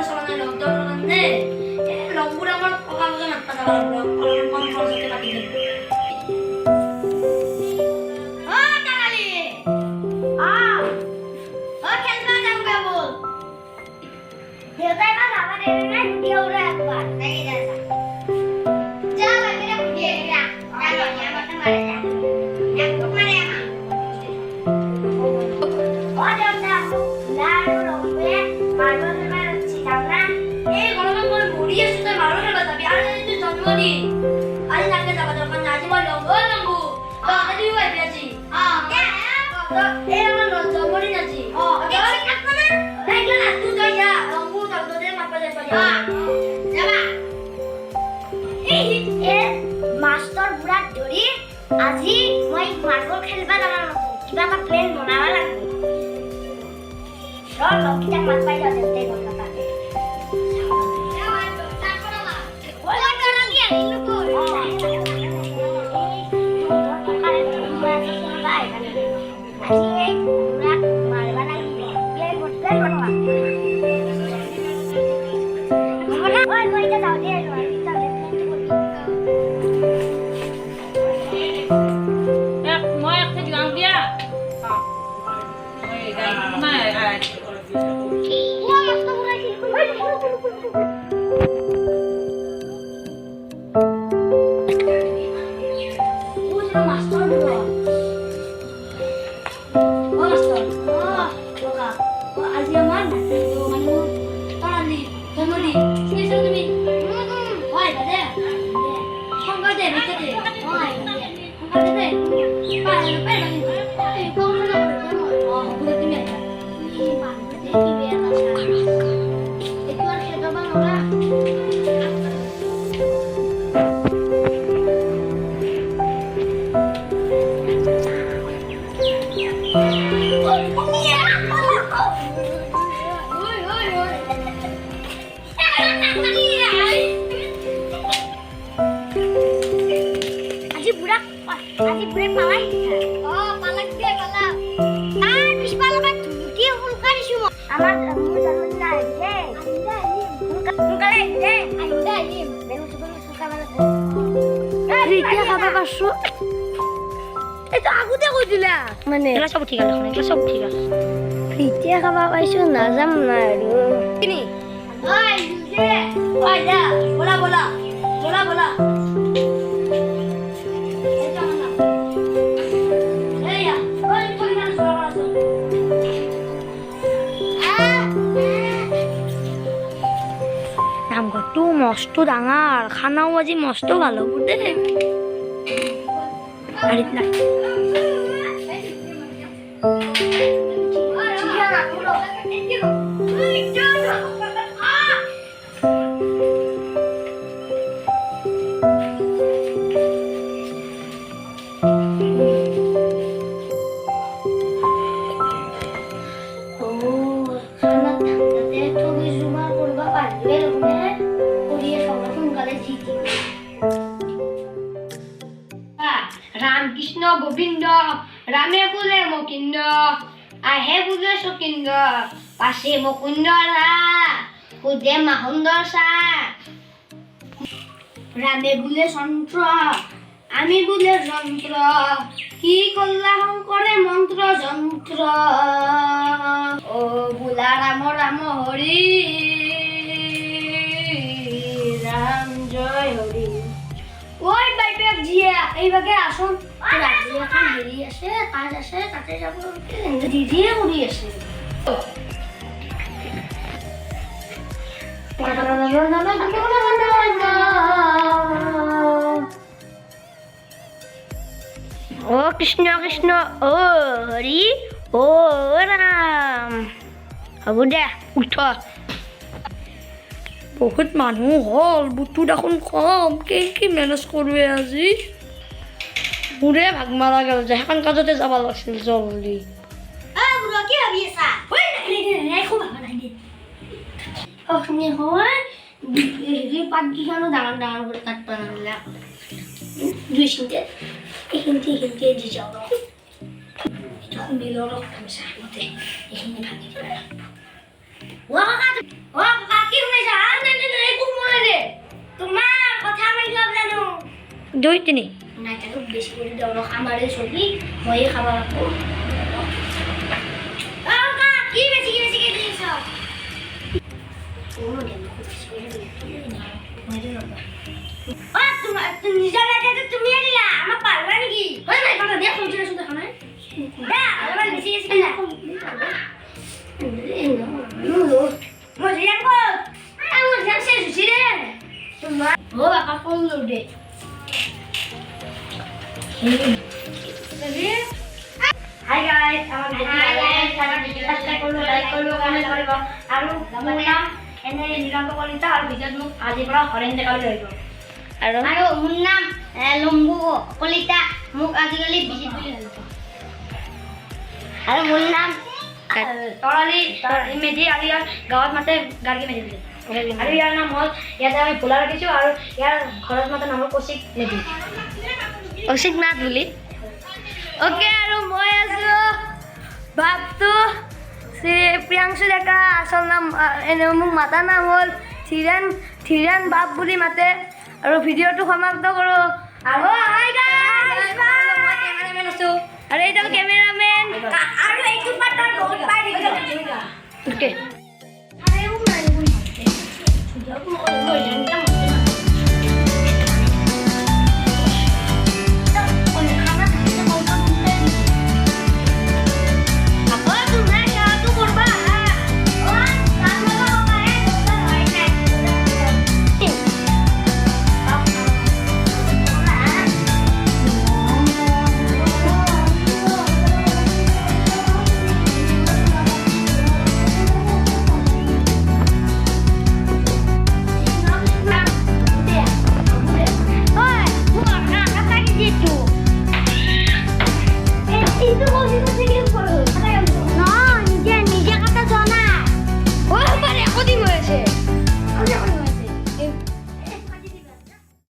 সমানে লগ দরকারে এ লগগুলো আমার কাগজে না পাতা লাগলো আমার কোন প্রজেক্টে কাটি দিই ও কানালি ও খেলবা যাও বল দেউতাই বা বাবা রে না ভিডিও রে একবার তাই যাসা যা বাকিরা ভিডিও রে কালো নিয়া মত মারে যা এক তো মারে আমা ও দেউতা লাড়ু রবে মারবো মারছি দাও না এই গরমে করে ঘুরিয়ে শুতে মারবো না যাবি আর যদি জন্মদিন আজ নাকে যাবা দরকার না আজ বল ও লম্বু তো আদি হই পেছি এই আমার জন্মদিন আছে ওকে থাকবো না দেখলে না তুই যাই যা লম্বু জন্মদিন মাপা যাই পারি যাবা এই এ মাস্টার বুড়া ধরি আজি মই মার্বল খেলবা জানা কিবা এটা প্লেন বনাবা লাগবে সব লঙ্কিটা মাছ পাই যাবে তাই কথা পাবে ওলা করা গিয়া ইলু কই আজি এই পুরা মারবা না প্লেন বনবা আমরা ওই ওইটা দাও দে ওইটা দে মই একটা গান দিয়া আজি বুড়া পালাই পালাক দে পালা আর পিছপালা কি হুলকারিছো আমার মু জন্মদিন আইছে হুলকারে দে আইছে বেলু সুবল সুকাবালা রিতিয়া খাবা পারছো এই তো আগুতে কই দিলা মানে এলা সব ঠিক আছে এলা সব ঠিক আছে রিতিয়া খাবা পাইছো না যাম না আৰু কিনি ওই দে ওই দা বলা বলা বলা বলা নামঘৰটো মস্ত ডাঙৰ খানাও আজি মস্ত ভাল হ'ব দে গাড়ীত না রামকৃষ্ণ গোবিন্দ রামে বোলে মকিন্দ আহে বোলে সকিন্দ পাছে মকুন্দ সুধে মাহুন্দৰ চা ৰামে বোলে যন্ত্ৰ আমি বোলে যন্ত্ৰ কি কল্লা শংকৰে মন্ত্ৰ যন্ত্ৰ ও বোলা ৰাম ৰাম হৰি ৰাম জয় হৰি ওই বাইবেক জিয়া এইভাগে আসুন রাজি এখন দেরি আছে কাজ আছে তাতে যাব দিদিয়ে উড়ি আছে ও কৃষ্ণ কৃষ্ণ ও হরি ও রাম হ'ব দে উঠ বহুত মানুহ হ'ল বুটটো দেখোন কম কি মেনেজ কৰোৱে আজি মোৰে ভাগ মাৰা গ'ল যে সেইখন কাজতে যাব লাগিছিল জলদি কি ভাবি আছা একো ভাবা নাই দে অখনি হয় হেৰি পাতকেইখনো ডাঙৰ ডাঙৰ কৰি কাটব নালাগে দুই চিন্তে এইখিনিতে দি যাওঁ ৰ এইটো খুন্দিল অলপ চাহমতে এইখিনি ভাঙি দিবা ও কাকা কি 2 3 নাই তাকে বেছি কৰি দিওঁ ৰখ আমাৰে ছবি ময়ে খাব লাগব কি বেছি দিছ নিজৰ লাগে তুমি দিলা আমাক পাৰবা নেকি হয় নাই কথা দিয়া শুনছি শুনছি দেখা নাই দা অলপমান বেছি আছে না মই জিয়ান কল মই জিয়ান সে সুছি রে তোমার ও বাবা ফোন দে হাই গাইস আমার ভিডিও সাবস্ক্রাইব করলো লাইক করলো কমেন্ট করব আৰু মোৰ নাম এনে নিৰন্ত কলিতা আৰু ভিডিঅ'ত মোক আজিৰ পৰা হৰেন দেখাব লাগিব আৰু মোৰ নাম লম্বু কলিতা মোক আজিকালি বিজিত বুলি জানিব আৰু মোৰ নাম তৰালি মেধি আৰু ইয়াৰ গাঁৱত মাতে গাৰ্গী মেধি বুলি আৰু ইয়াৰ নাম হ'ল ইয়াতে আমি ভোলা ৰাখিছোঁ আৰু ইয়াৰ ঘৰত মাতে নাম হ'ল কৌশিক মেধি অশিক নাথ বুলি ওকে আৰু মই আছো বাপটো শ্ৰী প্ৰিয়াংশু ডেকা আচল নাম এনে মোক মাতা নাম হ'ল থিৰান বাপ বুলি মাতে আৰু ভিডিঅ'টো সমাপ্ত কৰোঁ আৰু হাই গাইস মই কেমেৰামেন আছো আৰু এইটো কেমেৰামেন আৰু এইটো পাৰ্টৰ বহুত পাই দিছে ওকে